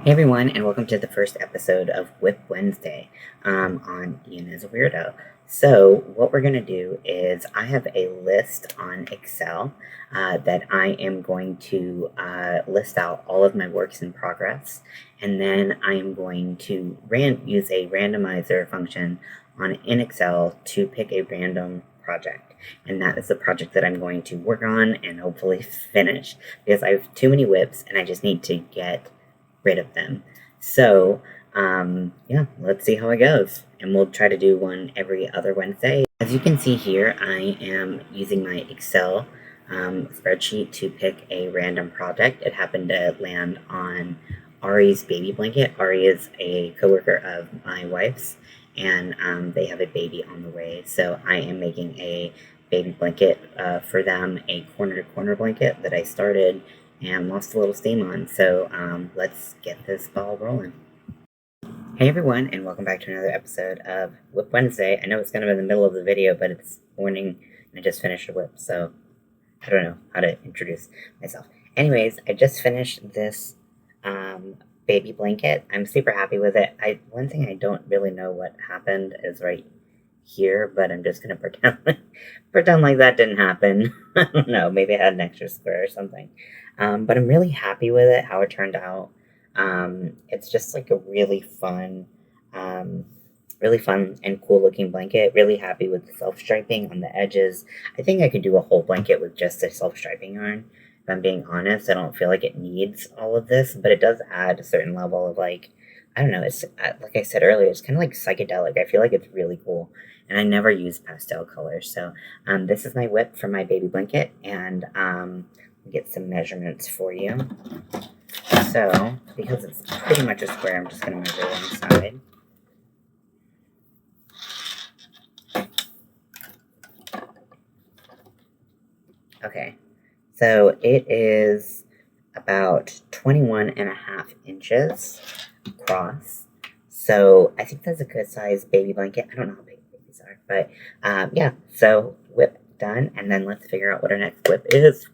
Hey everyone, and welcome to the first episode of WIP Wednesday on Ian.is.a Weirdo. So, what we're going to do is I have a list on Excel that I am going to list out all of my works in progress, and then I am going to use a randomizer function in Excel to pick a random project. And that is the project that I'm going to work on and hopefully finish because I have too many WIPs and I just need to get rid of them. So, yeah, let's see how it goes. And we'll try to do one every other Wednesday. As you can see here, I am using my Excel spreadsheet to pick a random project. It happened to land on Ari's baby blanket. Ari is a coworker of my wife's, and they have a baby on the way. So I am making a baby blanket for them, a corner-to-corner blanket that I started and lost a little steam on. So let's get this ball rolling. Hey everyone, and welcome back to another episode of WIP Wednesday. I know it's kind of in the middle of the video, but it's morning and I just finished a WIP, so I don't know how to introduce myself. Anyways, I just finished this baby blanket. I'm super happy with it. One thing I don't really know what happened is right here, but I'm just gonna pretend like that didn't happen. I don't know, maybe I had an extra square or something. But I'm really happy with it, how it turned out. It's just like a really fun and cool looking blanket. Really happy with the self-striping on the edges. I think I could do a whole blanket with just the self-striping yarn. If I'm being honest, I don't feel like it needs all of this, but it does add a certain level of I don't know, it's like I said earlier, it's kind of like psychedelic. I feel like it's really cool. And I never use pastel colors. So this is my WIP for my baby blanket, and get some measurements for you. So, because it's pretty much a square, I'm just going to measure one side. Okay, so it is about 21.5 inches across. So I think that's a good size baby blanket. I don't know how big babies are, but yeah, so WIP done, and then let's figure out what our next WIP is.